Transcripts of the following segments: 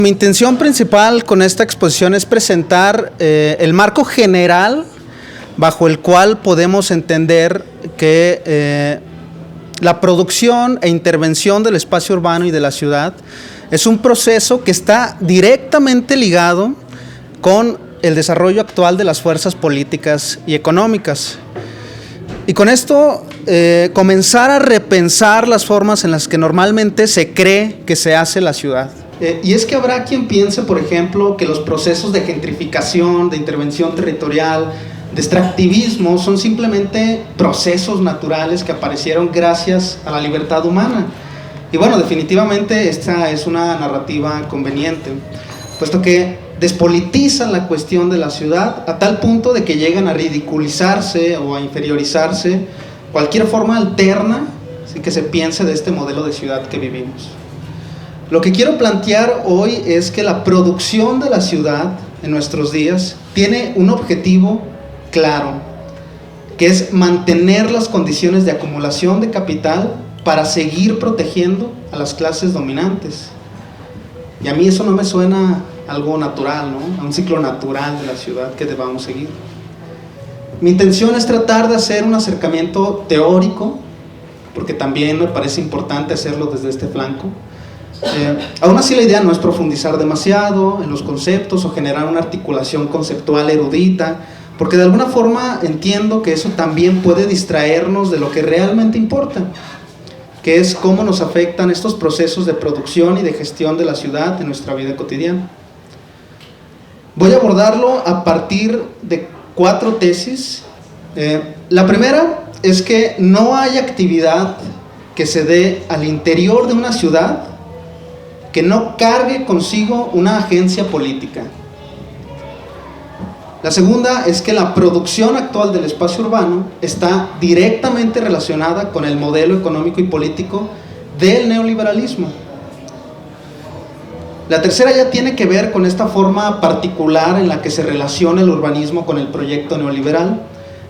Mi intención principal con esta exposición es presentar el marco general bajo el cual podemos entender que la producción e intervención del espacio urbano y de la ciudad es un proceso que está directamente ligado con el desarrollo actual de las fuerzas políticas y económicas. Y con esto comenzar a repensar las formas en las que normalmente se cree que se hace la ciudad. Y es que habrá quien piense, por ejemplo, que los procesos de gentrificación, de intervención territorial, de extractivismo son simplemente procesos naturales que aparecieron gracias a la libertad humana. Y bueno, definitivamente esta es una narrativa conveniente, puesto que despolitizan la cuestión de la ciudad a tal punto de que llegan a ridiculizarse o a inferiorizarse cualquier forma alterna sin que se piense de este modelo de ciudad que vivimos. Lo que quiero plantear hoy es que la producción de la ciudad en nuestros días tiene un objetivo claro, que es mantener las condiciones de acumulación de capital para seguir protegiendo a las clases dominantes. Y a mí eso no me suena algo natural, ¿no? A un ciclo natural de la ciudad que debamos seguir. Mi intención es tratar de hacer un acercamiento teórico, porque también me parece importante hacerlo desde este flanco. Aún así la idea no es profundizar demasiado en los conceptos o generar una articulación conceptual erudita, porque de alguna forma entiendo que eso también puede distraernos de lo que realmente importa, que es cómo nos afectan estos procesos de producción y de gestión de la ciudad en nuestra vida cotidiana. Voy a abordarlo a partir de 4 tesis. La primera es que no hay actividad que se dé al interior de una ciudad que no cargue consigo una agencia política. La segunda es que la producción actual del espacio urbano está directamente relacionada con el modelo económico y político del neoliberalismo. La tercera ya tiene que ver con esta forma particular en la que se relaciona el urbanismo con el proyecto neoliberal.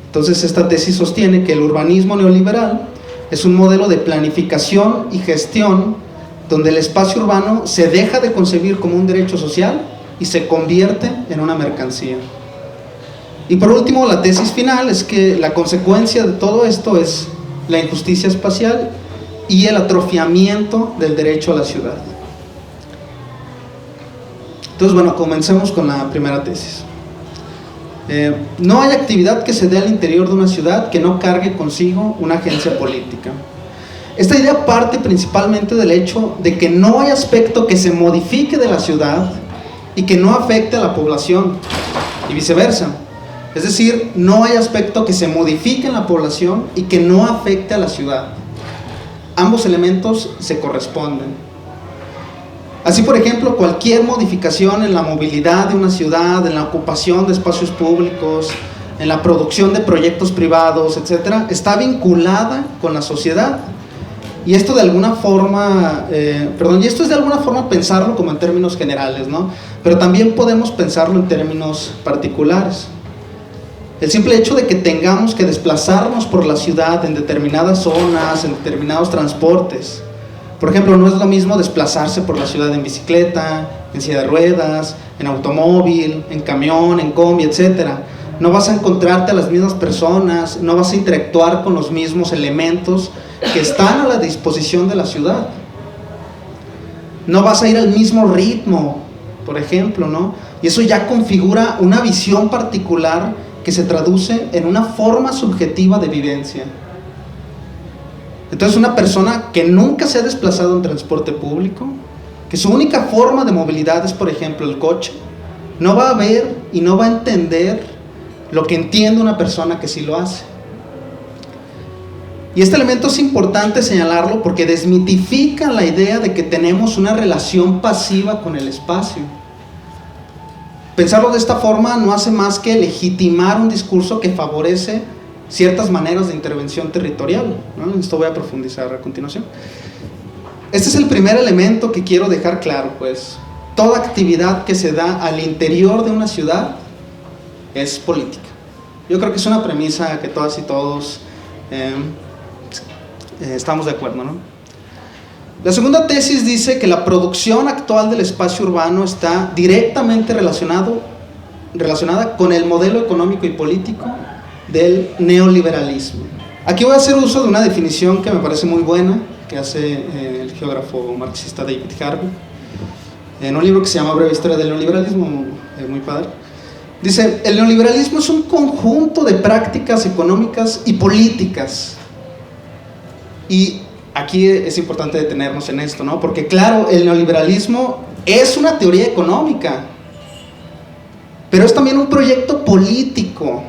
Entonces esta tesis sostiene que el urbanismo neoliberal es un modelo de planificación y gestión donde el espacio urbano se deja de concebir como un derecho social y se convierte en una mercancía. Y por último, la tesis final es que la consecuencia de todo esto es la injusticia espacial y el atrofiamiento del derecho a la ciudad. Entonces, bueno, comencemos con la primera tesis. No hay actividad que se dé al interior de una ciudad que no cargue consigo una agencia política. Esta idea parte principalmente del hecho de que no hay aspecto que se modifique de la ciudad y que no afecte a la población, y viceversa. Es decir, no hay aspecto que se modifique en la población y que no afecte a la ciudad. Ambos elementos se corresponden. Así, por ejemplo, cualquier modificación en la movilidad de una ciudad, en la ocupación de espacios públicos, en la producción de proyectos privados, etc., está vinculada con la sociedad. Y esto de alguna forma, y esto es de alguna forma pensarlo como en términos generales, ¿no? Pero también podemos pensarlo en términos particulares. El simple hecho de que tengamos que desplazarnos por la ciudad en determinadas zonas, en determinados transportes. Por ejemplo, no es lo mismo desplazarse por la ciudad en bicicleta, en silla de ruedas, en automóvil, en camión, en combi, etc. No vas a encontrarte a las mismas personas, no vas a interactuar con los mismos elementos que están a la disposición de la ciudad. No vas a ir al mismo ritmo, por ejemplo, ¿no? Y eso ya configura una visión particular que se traduce en una forma subjetiva de vivencia. Entonces, una persona que nunca se ha desplazado en transporte público, que su única forma de movilidad es, por ejemplo, el coche, no va a ver y no va a entender lo que entiende una persona que sí lo hace. Y este elemento es importante señalarlo porque desmitifica la idea de que tenemos una relación pasiva con el espacio. Pensarlo de esta forma no hace más que legitimar un discurso que favorece ciertas maneras de intervención territorial, ¿no? Esto voy a profundizar a continuación. Este es el primer elemento que quiero dejar claro, pues. Toda actividad que se da al interior de una ciudad es política. Yo creo que es una premisa que todas y todos estamos de acuerdo, ¿no? La segunda tesis dice que la producción actual del espacio urbano está directamente relacionada con el modelo económico y político del neoliberalismo. Aquí voy a hacer uso de una definición que me parece muy buena, que hace el geógrafo marxista David Harvey, en un libro que se llama Breve Historia del Neoliberalismo, muy padre. Dice, el neoliberalismo es un conjunto de prácticas económicas y políticas. Y aquí es importante detenernos en esto, ¿no? Porque claro, el neoliberalismo es una teoría económica, pero es también un proyecto político.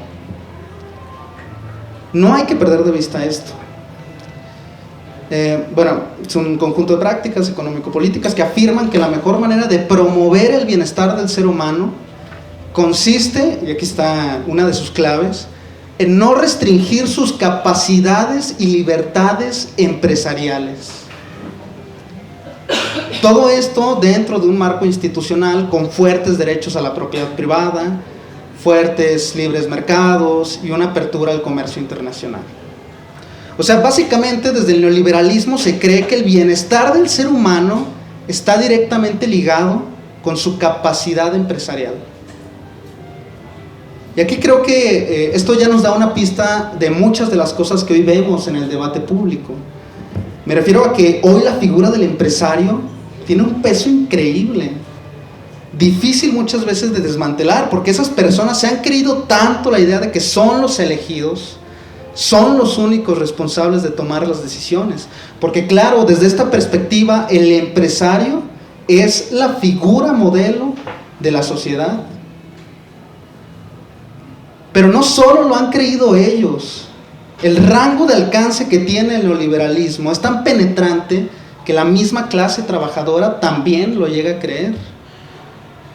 No hay que perder de vista esto. Es un conjunto de prácticas económico-políticas que afirman que la mejor manera de promover el bienestar del ser humano consiste, y aquí está una de sus claves, en no restringir sus capacidades y libertades empresariales. Todo esto dentro de un marco institucional con fuertes derechos a la propiedad privada, fuertes libres mercados y una apertura al comercio internacional. O sea, básicamente desde el neoliberalismo se cree que el bienestar del ser humano está directamente ligado con su capacidad empresarial. Y aquí creo que esto ya nos da una pista de muchas de las cosas que hoy vemos en el debate público. Me refiero a que hoy la figura del empresario tiene un peso increíble, difícil muchas veces de desmantelar, porque esas personas se han creído tanto la idea de que son los elegidos, son los únicos responsables de tomar las decisiones. Porque claro, desde esta perspectiva, el empresario es la figura modelo de la sociedad. Pero no solo lo han creído ellos, el rango de alcance que tiene el neoliberalismo es tan penetrante que la misma clase trabajadora también lo llega a creer.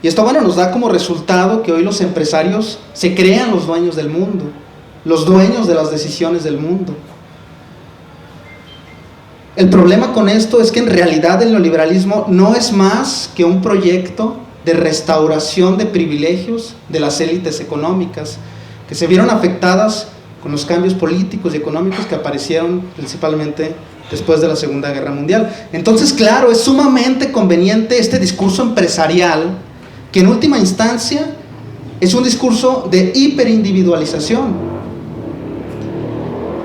Y esto, bueno, nos da como resultado que hoy los empresarios se crean los dueños del mundo, los dueños de las decisiones del mundo. El problema con esto es que en realidad el neoliberalismo no es más que un proyecto de restauración de privilegios de las élites económicas que se vieron afectadas con los cambios políticos y económicos que aparecieron principalmente después de la Segunda Guerra Mundial. Entonces, claro, es sumamente conveniente este discurso empresarial, que en última instancia es un discurso de hiperindividualización.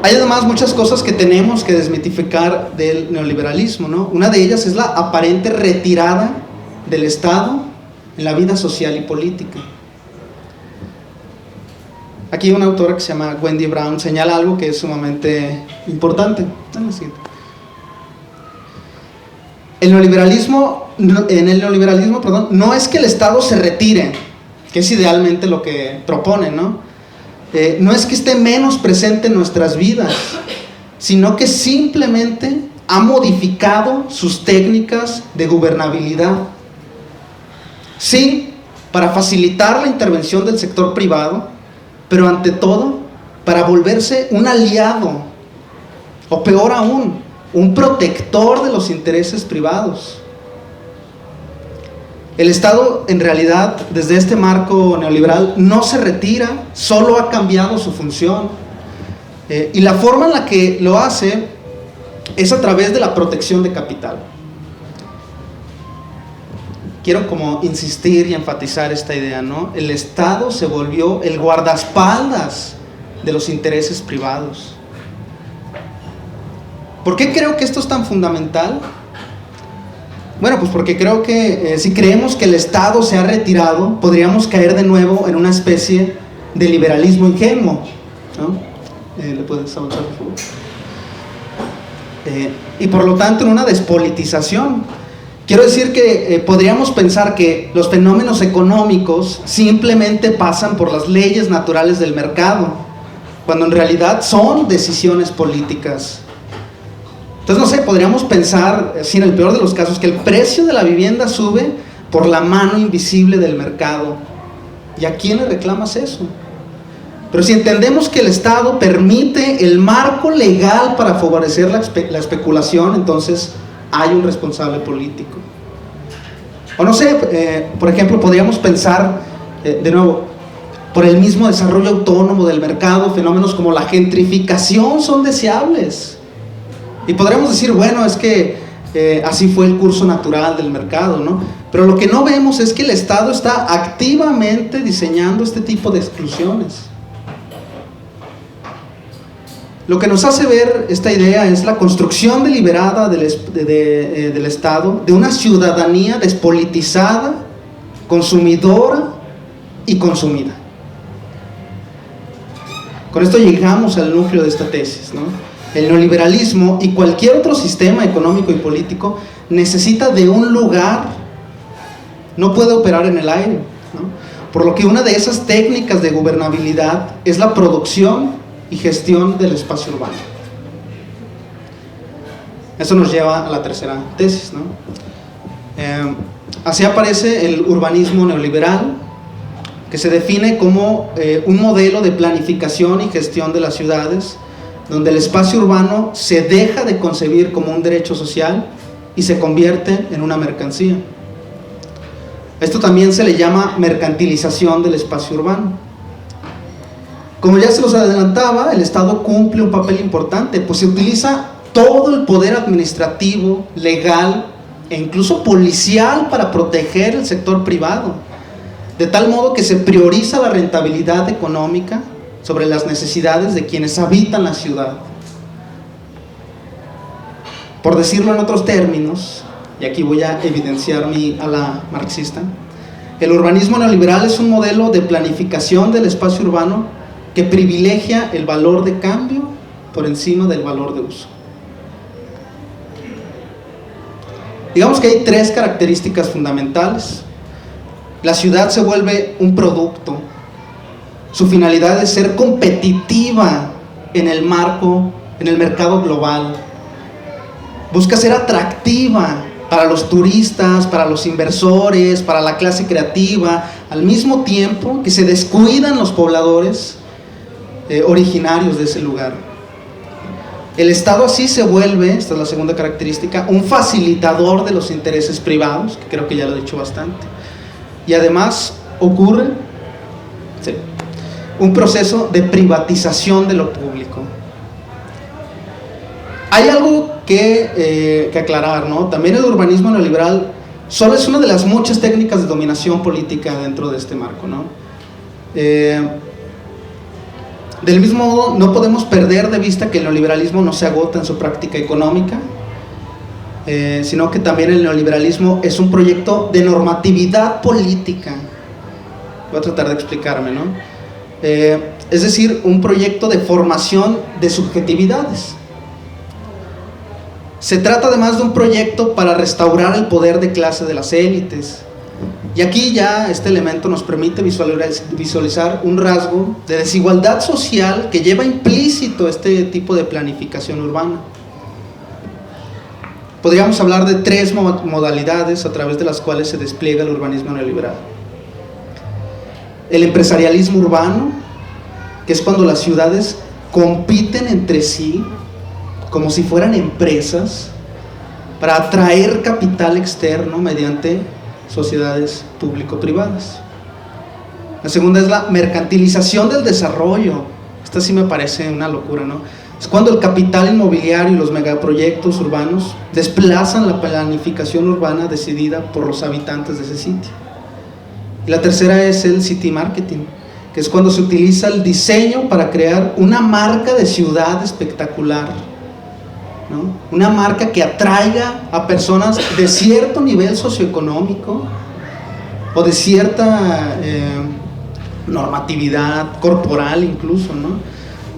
Hay además muchas cosas que tenemos que desmitificar del neoliberalismo, ¿no? Una de ellas es la aparente retirada del Estado en la vida social y política. Aquí una autora que se llama Wendy Brown señala algo que es sumamente importante. En el neoliberalismo, no es que el Estado se retire, que es idealmente lo que proponen, ¿no? No es que esté menos presente en nuestras vidas, sino que simplemente ha modificado sus técnicas de gobernabilidad. Sí, para facilitar la intervención del sector privado, pero ante todo, para volverse un aliado, o peor aún, un protector de los intereses privados. El Estado, en realidad, desde este marco neoliberal, no se retira, solo ha cambiado su función. Y la forma en la que lo hace es a través de la protección de capital. Quiero como insistir y enfatizar esta idea, ¿no? El Estado se volvió el guardaespaldas de los intereses privados. ¿Por qué creo que esto es tan fundamental? Bueno, pues porque creo que si creemos que el Estado se ha retirado, podríamos caer de nuevo en una especie de liberalismo ingenuo, ¿no? ¿Le puedes avanzar, por favor? Y por lo tanto en una despolitización. Quiero decir que podríamos pensar que los fenómenos económicos simplemente pasan por las leyes naturales del mercado, cuando en realidad son decisiones políticas. Entonces, no sé, podríamos pensar, así en el peor de los casos, que el precio de la vivienda sube por la mano invisible del mercado. ¿Y a quién le reclamas eso? Pero si entendemos que el Estado permite el marco legal para favorecer la especulación, entonces hay un responsable político. O no sé, por ejemplo, podríamos pensar, de nuevo, por el mismo desarrollo autónomo del mercado, fenómenos como la gentrificación son deseables. Y podríamos decir, bueno, es que así fue el curso natural del mercado, ¿no? Pero lo que no vemos es que el Estado está activamente diseñando este tipo de exclusiones. Lo que nos hace ver esta idea es la construcción deliberada del Estado, de una ciudadanía despolitizada, consumidora y consumida. Con esto llegamos al núcleo de esta tesis, ¿no? El neoliberalismo y cualquier otro sistema económico y político necesita de un lugar, no puede operar en el aire, ¿no? Por lo que una de esas técnicas de gobernabilidad es la producción y gestión del espacio urbano. Eso nos lleva a la tercera tesis, ¿no? Así aparece el urbanismo neoliberal, que se define como un modelo de planificación y gestión de las ciudades, donde el espacio urbano se deja de concebir como un derecho social y se convierte en una mercancía. Esto también se le llama mercantilización del espacio urbano. Como ya se los adelantaba, el Estado cumple un papel importante, pues se utiliza todo el poder administrativo, legal e incluso policial para proteger el sector privado, de tal modo que se prioriza la rentabilidad económica sobre las necesidades de quienes habitan la ciudad. Por decirlo en otros términos, y aquí voy a evidenciar mi ala marxista, el urbanismo neoliberal es un modelo de planificación del espacio urbano que privilegia el valor de cambio por encima del valor de uso. Digamos que hay tres características fundamentales. La ciudad se vuelve un producto. Su finalidad es ser competitiva en el mercado global. Busca ser atractiva para los turistas, para los inversores, para la clase creativa, al mismo tiempo que se descuidan los pobladores originarios de ese lugar. El Estado así se vuelve, esta es la segunda característica, un facilitador de los intereses privados, que creo que ya lo he dicho bastante, y además ocurre un proceso de privatización de lo público. Hay algo que aclarar, ¿no? También el urbanismo neoliberal solo es una de las muchas técnicas de dominación política dentro de este marco, ¿no? Del mismo modo, no podemos perder de vista que el neoliberalismo no se agota en su práctica económica, sino que también el neoliberalismo es un proyecto de normatividad política. Voy a tratar de explicarme, ¿no? Es decir, un proyecto de formación de subjetividades. Se trata además de un proyecto para restaurar el poder de clase de las élites. Y aquí ya este elemento nos permite visualizar un rasgo de desigualdad social que lleva implícito este tipo de planificación urbana. Podríamos hablar de tres modalidades a través de las cuales se despliega el urbanismo neoliberal. El empresarialismo urbano, que es cuando las ciudades compiten entre sí como si fueran empresas para atraer capital externo mediante sociedades público-privadas. La segunda es la mercantilización del desarrollo. Esta sí me parece una locura, ¿no? Es cuando el capital inmobiliario y los megaproyectos urbanos desplazan la planificación urbana decidida por los habitantes de ese sitio. Y la tercera es el city marketing, que es cuando se utiliza el diseño para crear una marca de ciudad espectacular, ¿no? Una marca que atraiga a personas de cierto nivel socioeconómico o de cierta normatividad corporal incluso, ¿no?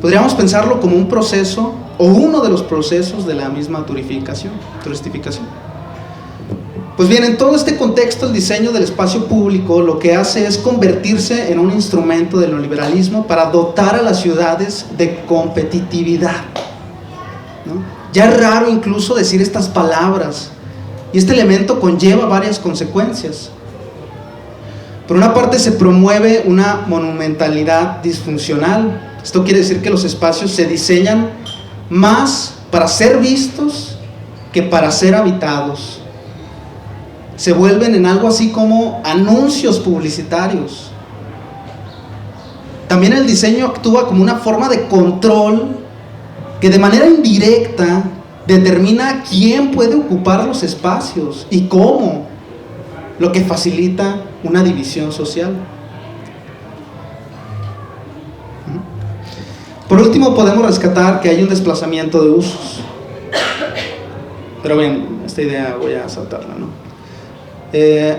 Podríamos pensarlo como un proceso o uno de los procesos de la misma turistificación. Pues bien, en todo este contexto, el diseño del espacio público lo que hace es convertirse en un instrumento del neoliberalismo para dotar a las ciudades de competitividad, ¿no? Ya es raro incluso decir estas palabras, y este elemento conlleva varias consecuencias. Por una parte, se promueve una monumentalidad disfuncional. Esto quiere decir que los espacios se diseñan más para ser vistos que para ser habitados. Se vuelven en algo así como anuncios publicitarios. También el diseño actúa como una forma de control que de manera indirecta determina quién puede ocupar los espacios y cómo, lo que facilita una división social. Por último, podemos rescatar que hay un desplazamiento de usos. Pero bien, esta idea voy a saltarla, ¿no?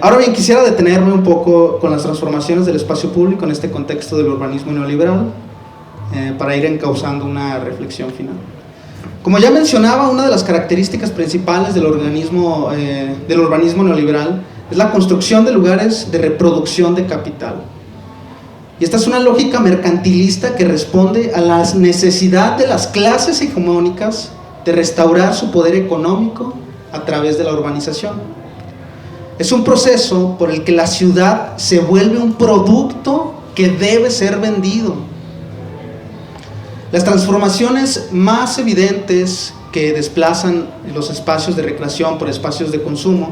Ahora bien, quisiera detenerme un poco con las transformaciones del espacio público en este contexto del urbanismo neoliberal, para ir encauzando una reflexión final. Como ya mencionaba, una de las características principales del urbanismo neoliberal es la construcción de lugares de reproducción de capital. Y esta es una lógica mercantilista que responde a la necesidad de las clases hegemónicas de restaurar su poder económico a través de la urbanización. Es un proceso por el que la ciudad se vuelve un producto que debe ser vendido. Las transformaciones más evidentes que desplazan los espacios de recreación por espacios de consumo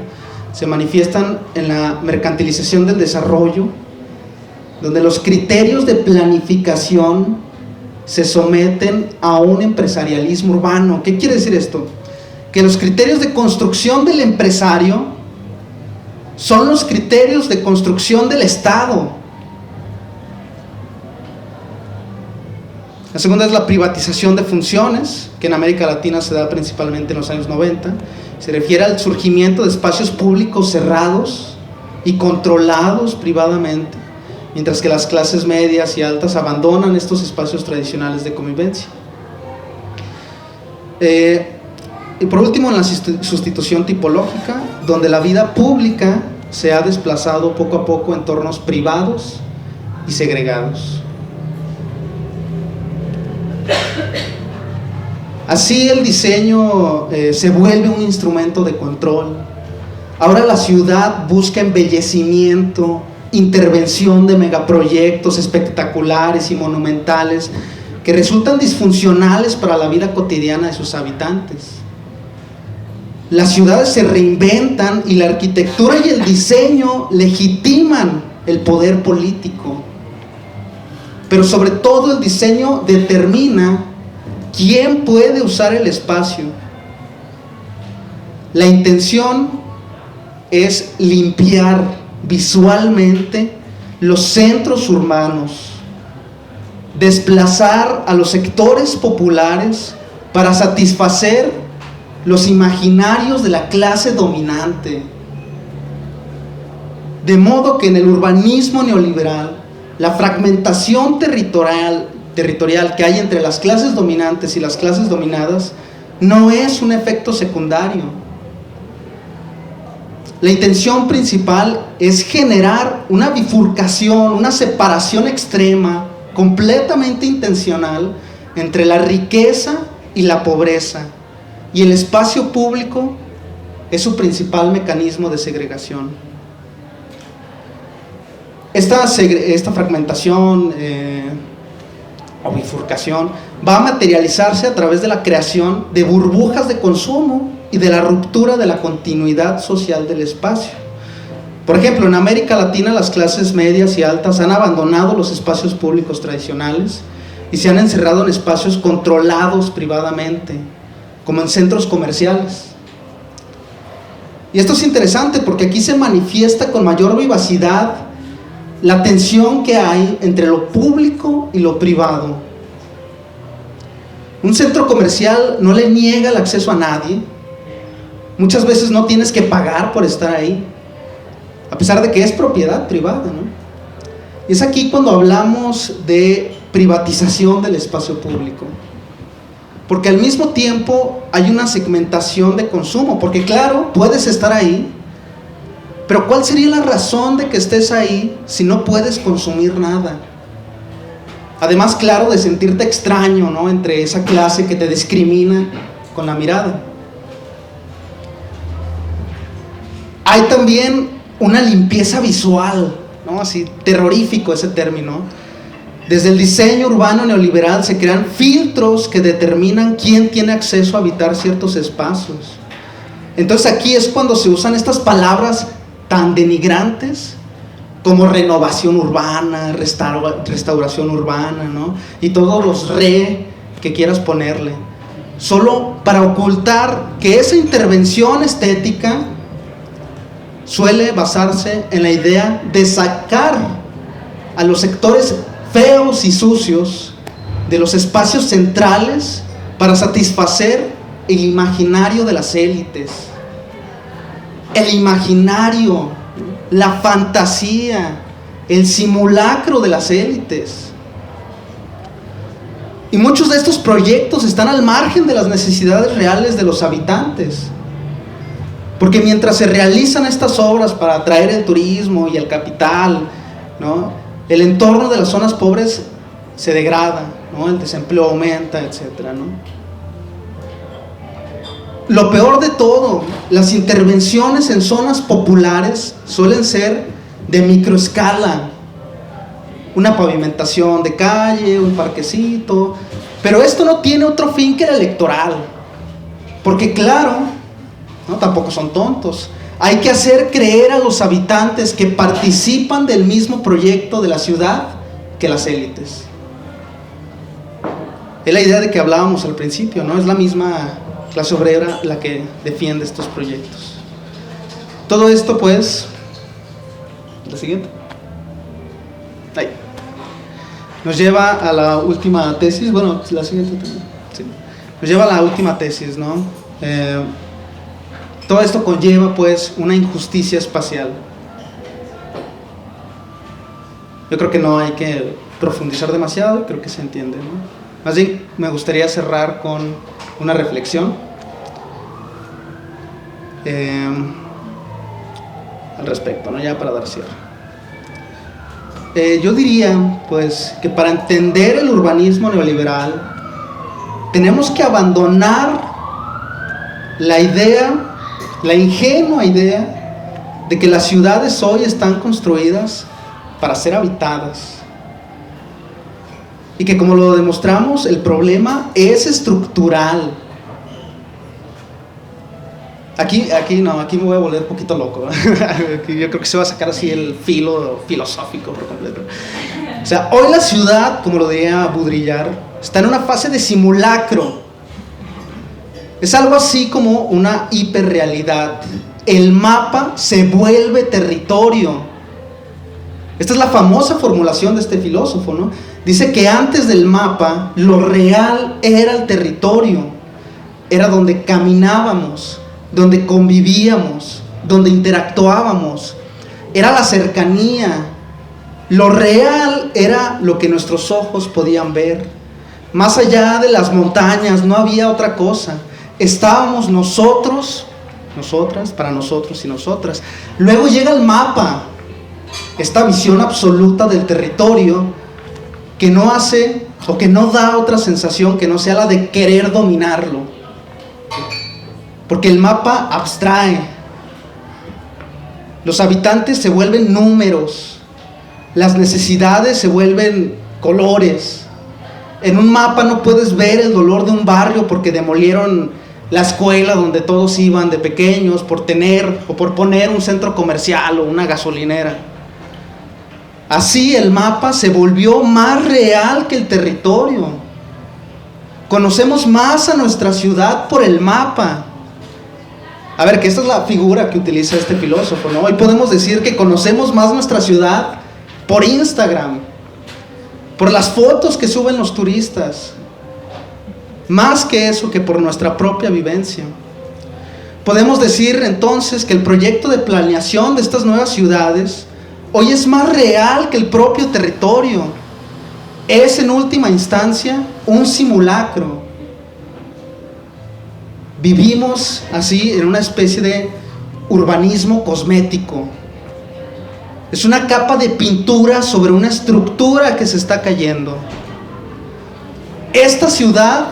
se manifiestan en la mercantilización del desarrollo, donde los criterios de planificación se someten a un empresarialismo urbano. ¿Qué quiere decir esto? Que los criterios de construcción del empresario son los criterios de construcción del Estado. La segunda es la privatización de funciones, que en América Latina se da principalmente en los años 90. Se refiere al surgimiento de espacios públicos cerrados y controlados privadamente, mientras que las clases medias y altas abandonan estos espacios tradicionales de convivencia. Y por último, en la sustitución tipológica, donde la vida pública se ha desplazado poco a poco a entornos privados y segregados. Así el diseño se vuelve un instrumento de control. Ahora la ciudad busca embellecimiento, intervención de megaproyectos espectaculares y monumentales que resultan disfuncionales para la vida cotidiana de sus habitantes. Las ciudades se reinventan y la arquitectura y el diseño legitiman el poder político. Pero sobre todo el diseño determina quién puede usar el espacio. La intención es limpiar visualmente los centros urbanos, desplazar a los sectores populares para satisfacer los imaginarios de la clase dominante. De modo que en el urbanismo neoliberal, la fragmentación territorial que hay entre las clases dominantes y las clases dominadas no es un efecto secundario. La intención principal es generar una bifurcación, una separación extrema, completamente intencional, entre la riqueza y la pobreza, y el espacio público es su principal mecanismo de segregación. Esta fragmentación o bifurcación va a materializarse a través de la creación de burbujas de consumo y de la ruptura de la continuidad social del espacio. Por ejemplo, en América Latina las clases medias y altas han abandonado los espacios públicos tradicionales y se han encerrado en espacios controlados privadamente, como en centros comerciales. Y esto es interesante porque aquí se manifiesta con mayor vivacidad la tensión que hay entre lo público y lo privado. Un centro comercial no le niega el acceso a nadie. Muchas veces no tienes que pagar por estar ahí, a pesar de que es propiedad privada, ¿no? Y es aquí cuando hablamos de privatización del espacio público, porque al mismo tiempo hay una segmentación de consumo, porque claro, puedes estar ahí, pero ¿cuál sería la razón de que estés ahí si no puedes consumir nada? Además, claro, de sentirte extraño, ¿no?, entre esa clase que te discrimina con la mirada. Hay también una limpieza visual, ¿no?, así terrorífico ese término. Desde el diseño urbano neoliberal se crean filtros que determinan quién tiene acceso a habitar ciertos espacios. Entonces aquí es cuando se usan estas palabras tan denigrantes como renovación urbana, restauración urbana, ¿no?, y todos los que quieras ponerle. solo para ocultar que esa intervención estética suele basarse en la idea de sacar a los sectores feos y sucios de los espacios centrales para satisfacer el imaginario de las élites. El imaginario, la fantasía, el simulacro de las élites. Y muchos de estos proyectos están al margen de las necesidades reales de los habitantes. Porque mientras se realizan estas obras para atraer el turismo y el capital, ¿no?, el entorno de las zonas pobres se degrada, ¿no?, el desempleo aumenta, etcétera, ¿no? Lo peor de todo, las intervenciones en zonas populares suelen ser de microescala. Una pavimentación de calle, un parquecito, pero esto no tiene otro fin que el electoral. Porque claro, ¿no?, tampoco son tontos. Hay que hacer creer a los habitantes que participan del mismo proyecto de la ciudad que las élites. Es la idea de que hablábamos al principio, ¿no? Es la misma clase obrera la que defiende estos proyectos. Todo esto, pues, la siguiente. Ahí. Nos lleva a la última tesis. Bueno, la siguiente también. Sí. Nos lleva a la última tesis, ¿no? Todo esto conlleva, pues, una injusticia espacial. Yo creo que no hay que profundizar demasiado, creo que se entiende, ¿no? Más bien, me gustaría cerrar con una reflexión al respecto, ¿no?, ya para dar cierre. Yo diría, pues, que para entender el urbanismo neoliberal tenemos que abandonar la idea, la ingenua idea de que las ciudades hoy están construidas para ser habitadas y que, como lo demostramos, el problema es estructural. Aquí me voy a volver un poquito loco. Aquí yo creo que se va a sacar así el filo filosófico por completo. O sea, hoy la ciudad, como lo diría Baudrillard, está en una fase de simulacro. Es algo así como una hiperrealidad. El mapa se vuelve territorio. Esta es la famosa formulación de este filósofo, ¿no? Dice que antes del mapa, lo real era el territorio. Era donde caminábamos, donde convivíamos, donde interactuábamos. Era la cercanía. Lo real era lo que nuestros ojos podían ver. Más allá de las montañas no había otra cosa. Estábamos nosotros, nosotras, para nosotros y nosotras. Luego llega el mapa, esta visión absoluta del territorio que no hace o que no da otra sensación que no sea la de querer dominarlo. Porque el mapa abstrae. Los habitantes se vuelven números. Las necesidades se vuelven colores. En un mapa no puedes ver el dolor de un barrio porque demolieron la escuela donde todos iban de pequeños por tener o por poner un centro comercial o una gasolinera. Así el mapa se volvió más real que el territorio. Conocemos más a nuestra ciudad por el mapa. A ver, que esta es la figura que utiliza este filósofo, ¿no? Hoy podemos decir que conocemos más nuestra ciudad por Instagram, por las fotos que suben los turistas, más que eso, que por nuestra propia vivencia. Podemos decir entonces que el proyecto de planeación de estas nuevas ciudades hoy es más real que el propio territorio. Es en última instancia un simulacro. Vivimos así en una especie de urbanismo cosmético. Es una capa de pintura sobre una estructura que se está cayendo. Esta ciudad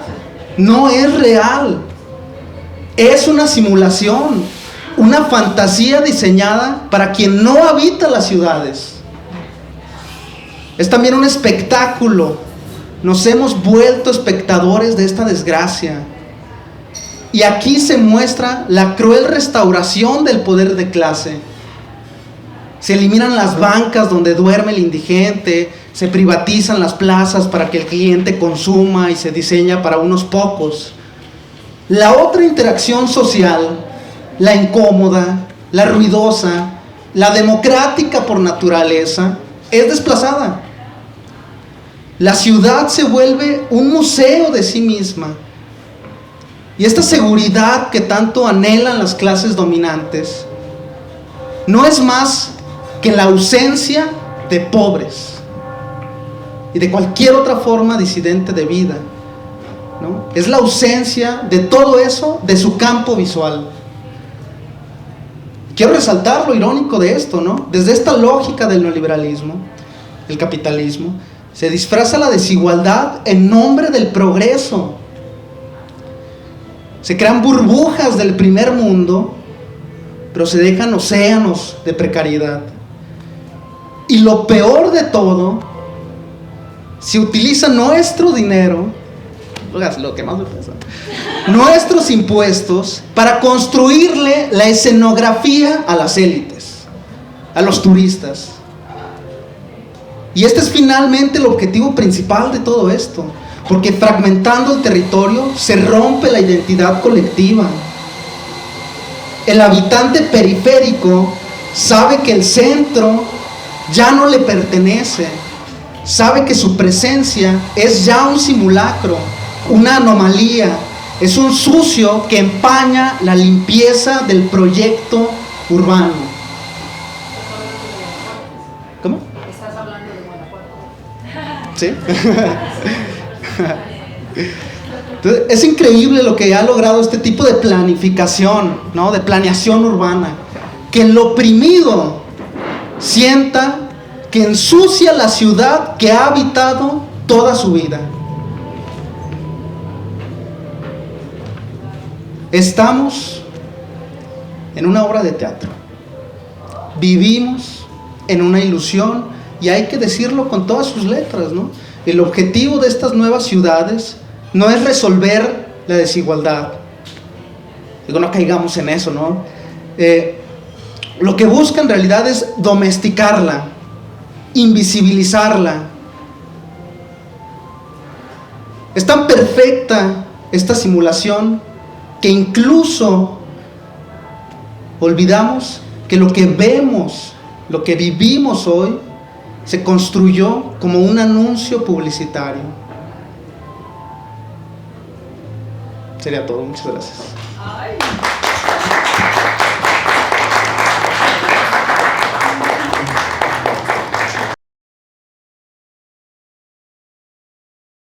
no es real. Es una simulación, una fantasía diseñada para quien no habita las ciudades. Es también un espectáculo. Nos hemos vuelto espectadores de esta desgracia. Y aquí se muestra la cruel restauración del poder de clase. Se eliminan las bancas donde duerme el indigente, se privatizan las plazas para que el cliente consuma y se diseña para unos pocos. La otra interacción social, la incómoda, la ruidosa, la democrática por naturaleza, es desplazada. La ciudad se vuelve un museo de sí misma. Y esta seguridad que tanto anhelan las clases dominantes no es más que la ausencia de pobres y de cualquier otra forma disidente de vida, ¿no? Es la ausencia de todo eso de su campo visual. Quiero resaltar lo irónico de esto, ¿no? Desde esta lógica del neoliberalismo, el capitalismo, se disfraza la desigualdad en nombre del progreso. Se crean burbujas del primer mundo, pero se dejan océanos de precariedad. Y lo peor de todo, se utiliza nuestro dinero, lo que más me pesa, nuestros impuestos, para construirle la escenografía a las élites, a los turistas. Y este es finalmente el objetivo principal de todo esto, porque fragmentando el territorio se rompe la identidad colectiva. El habitante periférico sabe que el centro ya no le pertenece, sabe que su presencia es ya un simulacro, una anomalía, es un sucio que empaña la limpieza del proyecto urbano. ¿Cómo? Estás hablando de Guanajuato. ¿Sí? Entonces, es increíble lo que ha logrado este tipo de planificación, ¿no? De planeación urbana, que el oprimido sienta que ensucia la ciudad que ha habitado toda su vida. Estamos en una obra de teatro, vivimos en una ilusión, y hay que decirlo con todas sus letras, ¿no? El objetivo de estas nuevas ciudades no es resolver la desigualdad. Digo, no caigamos en eso, ¿no? Lo que busca en realidad es domesticarla, invisibilizarla. Es tan perfecta esta simulación que incluso olvidamos que lo que vemos, lo que vivimos hoy, se construyó como un anuncio publicitario. Sería todo, muchas gracias.